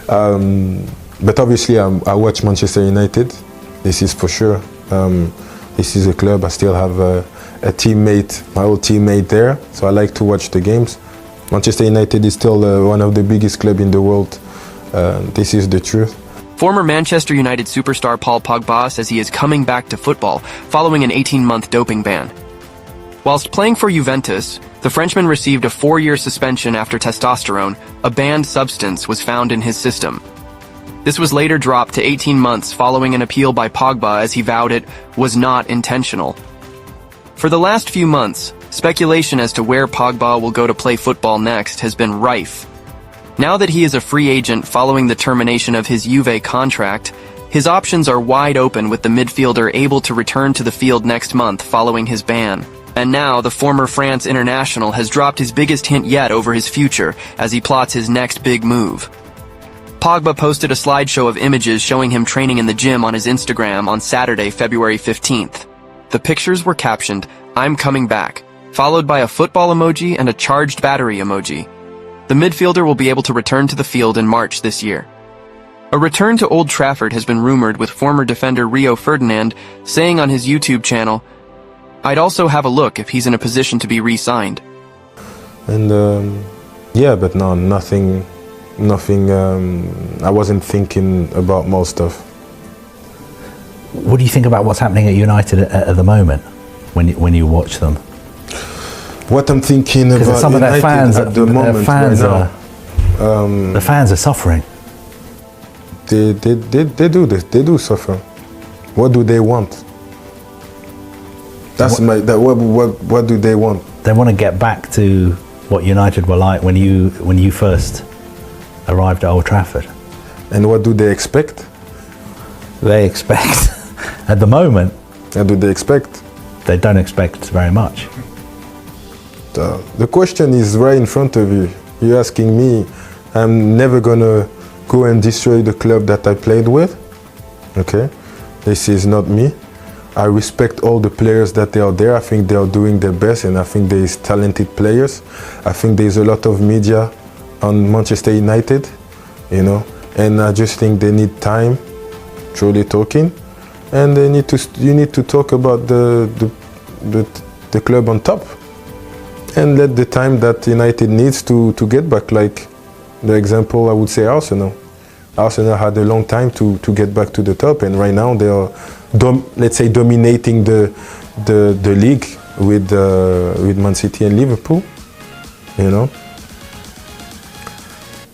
But obviously, I watch Manchester United. This is for sure. This is a club. I still have a teammate, my old teammate there. So I like to watch the games. Manchester United is still one of the biggest clubs in the world. This is the truth. Former Manchester United superstar Paul Pogba says he is coming back to football following an 18-month doping ban. Whilst playing for Juventus, the Frenchman received a 4-year suspension after testosterone, a banned substance, was found in his system. This was later dropped to 18 months following an appeal by Pogba, as he vowed it was not intentional. For the last few months, speculation as to where Pogba will go to play football next has been rife. Now that he is a free agent following the termination of his Juve contract, his options are wide open, with the midfielder able to return to the field next month following his ban. And now the former France international has dropped his biggest hint yet over his future as he plots his next big move. Pogba posted a slideshow of images showing him training in the gym on his Instagram on Saturday, February 15th. The pictures were captioned, "I'm coming back," followed by a football emoji and a charged battery emoji. The midfielder will be able to return to the field in March this year. A return to Old Trafford has been rumored, with former defender Rio Ferdinand saying on his YouTube channel, "I'd also have a look if he's in a position to be re-signed." And yeah, but no, nothing. I wasn't thinking about most stuff. What do you think about what's happening at United at the moment when you watch them? What I'm thinking about some of their fans at the moment right now, the fans are suffering. They do suffer. What do they want? What do they want? They want to get back to what United were like when you first arrived at Old Trafford. And what do they expect? They expect, at the moment, What do they expect? They don't expect very much. The question is right in front of you. You're asking me. I'm never gonna go and destroy the club that I played with. Okay, this is not me. I respect all the players that they are there. I think they are doing their best, and I think there is talented players. I think there's a lot of media on Manchester United, you know, and I just think they need time, truly talking, and you need to talk about the club on top, and let the time that United needs to get back. Like the example, I would say Arsenal. Arsenal had a long time to get back to the top, and right now they are, let's say, dominating the league with Man City and Liverpool. You know,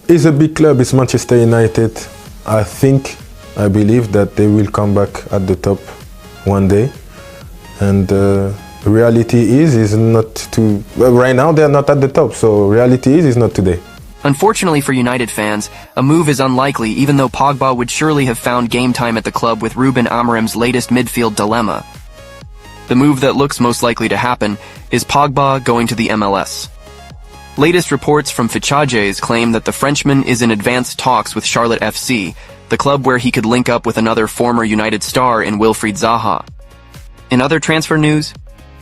it's a big club. It's Manchester United. I believe that they will come back at the top one day, and reality is not to. Well, right now they are not at the top, so reality is not today. Unfortunately for United fans, a move is unlikely, even though Pogba would surely have found game time at the club with Ruben Amorim's latest midfield dilemma. The move that looks most likely to happen is Pogba going to the MLS. Latest reports from Fichajes claim that the Frenchman is in advanced talks with Charlotte FC, the club where he could link up with another former United star in Wilfried Zaha. In other transfer news,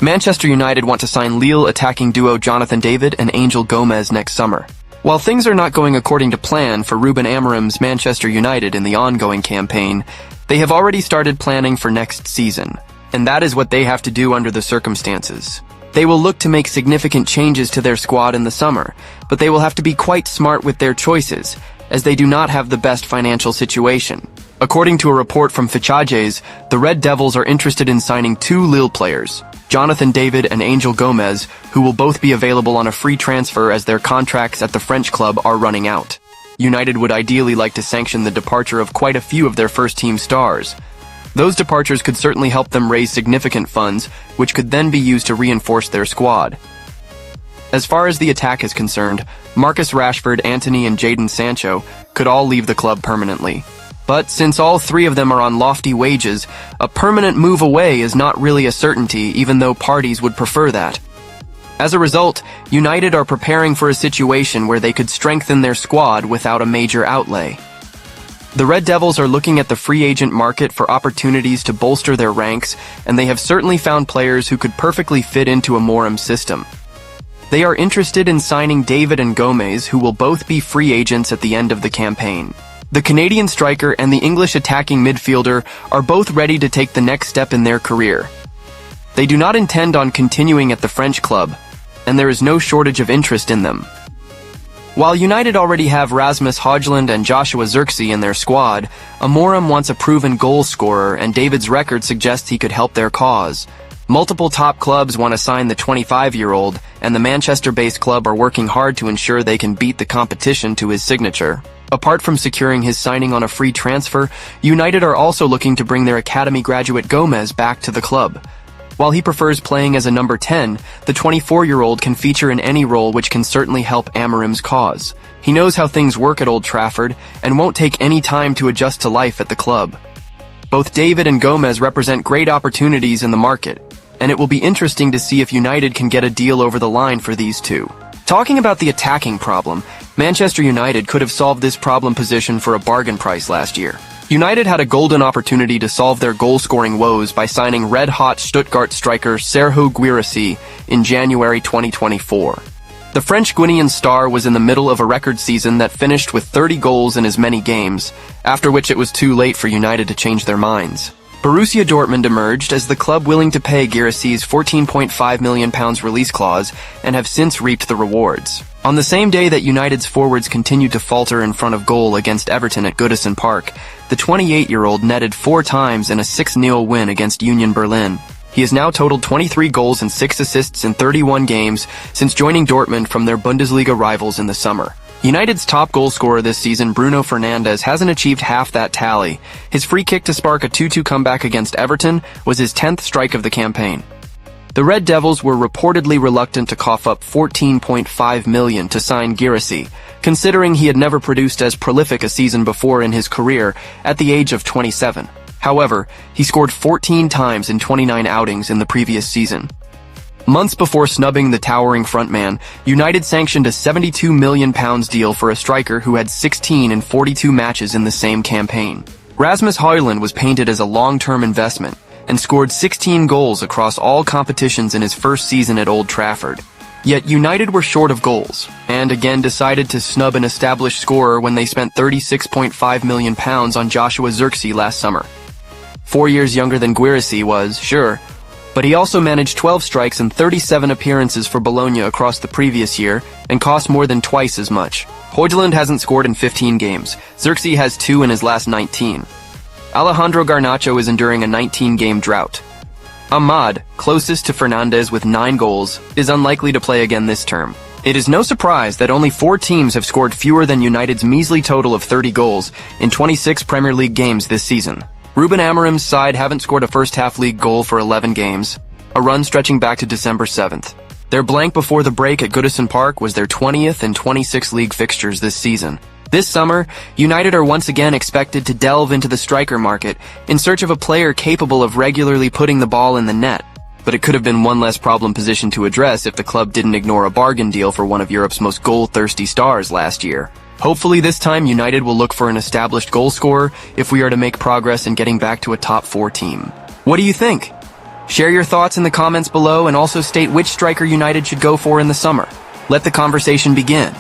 Manchester United want to sign Lille attacking duo Jonathan David and Angel Gomez next summer. While things are not going according to plan for Ruben Amorim's Manchester United in the ongoing campaign, they have already started planning for next season, and that is what they have to do under the circumstances. They will look to make significant changes to their squad in the summer, but they will have to be quite smart with their choices, as they do not have the best financial situation. According to a report from Fichajes, the Red Devils are interested in signing 2 Lille players, Jonathan David and Angel Gomez, who will both be available on a free transfer as their contracts at the French club are running out. United would ideally like to sanction the departure of quite a few of their first-team stars. Those departures could certainly help them raise significant funds, which could then be used to reinforce their squad. As far as the attack is concerned, Marcus Rashford, Antony, and Jadon Sancho could all leave the club permanently. But since all 3 of them are on lofty wages, a permanent move away is not really a certainty, even though parties would prefer that. As a result, United are preparing for a situation where they could strengthen their squad without a major outlay. The Red Devils are looking at the free agent market for opportunities to bolster their ranks, and they have certainly found players who could perfectly fit into Amorim's system. They are interested in signing David and Gomez, who will both be free agents at the end of the campaign. The Canadian striker and the English attacking midfielder are both ready to take the next step in their career. They do not intend on continuing at the French club, and there is no shortage of interest in them. While United already have Rasmus Højlund and Joshua Zirkzee in their squad, Amorim wants a proven goal scorer, and David's record suggests he could help their cause. Multiple top clubs want to sign the 25-year-old, and the Manchester-based club are working hard to ensure they can beat the competition to his signature. Apart from securing his signing on a free transfer, United are also looking to bring their academy graduate Gomez back to the club. While he prefers playing as a number 10, the 24-year-old can feature in any role, which can certainly help Amorim's cause. He knows how things work at Old Trafford and won't take any time to adjust to life at the club. Both David and Gomez represent great opportunities in the market, and it will be interesting to see if United can get a deal over the line for these two. Talking about the attacking problem, Manchester United could have solved this problem position for a bargain price last year. United had a golden opportunity to solve their goal-scoring woes by signing red-hot Stuttgart striker Serhou Guirassy in January 2024. The French Guinean star was in the middle of a record season that finished with 30 goals in as many games, after which it was too late for United to change their minds. Borussia Dortmund emerged as the club willing to pay Guirassy's £14.5 million release clause and have since reaped the rewards. On the same day that United's forwards continued to falter in front of goal against Everton at Goodison Park, the 28-year-old netted 4 times in a 6-0 win against Union Berlin. He has now totaled 23 goals and 6 assists in 31 games since joining Dortmund from their Bundesliga rivals in the summer. United's top goal scorer this season, Bruno Fernandes, hasn't achieved half that tally. His free kick to spark a 2-2 comeback against Everton was his 10th strike of the campaign. The Red Devils were reportedly reluctant to cough up $14.5 million to sign Guirassy, considering he had never produced as prolific a season before in his career at the age of 27. However, he scored 14 times in 29 outings in the previous season. Months before snubbing the towering frontman, United sanctioned a £72 million deal for a striker who had 16 in 42 matches in the same campaign. Rasmus Højlund was painted as a long-term investment and scored 16 goals across all competitions in his first season at Old Trafford. Yet United were short of goals, and again decided to snub an established scorer when they spent £36.5 million on Joshua Zirkzee last summer. 4 years younger than Guirassy was, sure, but he also managed 12 strikes and 37 appearances for Bologna across the previous year and cost more than twice as much. Højlund hasn't scored in 15 games. Zirkzee has 2 in his last 19. Alejandro Garnacho is enduring a 19-game drought. Ahmad, closest to Fernandes with 9 goals, is unlikely to play again this term. It is no surprise that only 4 teams have scored fewer than United's measly total of 30 goals in 26 Premier League games this season. Ruben Amorim's side haven't scored a first-half league goal for 11 games, a run stretching back to December 7th. Their blank before the break at Goodison Park was their 20th in 26 league fixtures this season. This summer, United are once again expected to delve into the striker market in search of a player capable of regularly putting the ball in the net. But it could have been one less problem position to address if the club didn't ignore a bargain deal for one of Europe's most goal-thirsty stars last year. Hopefully this time United will look for an established goal scorer if we are to make progress in getting back to a top 4 team. What do you think? Share your thoughts in the comments below and also state which striker United should go for in the summer. Let the conversation begin.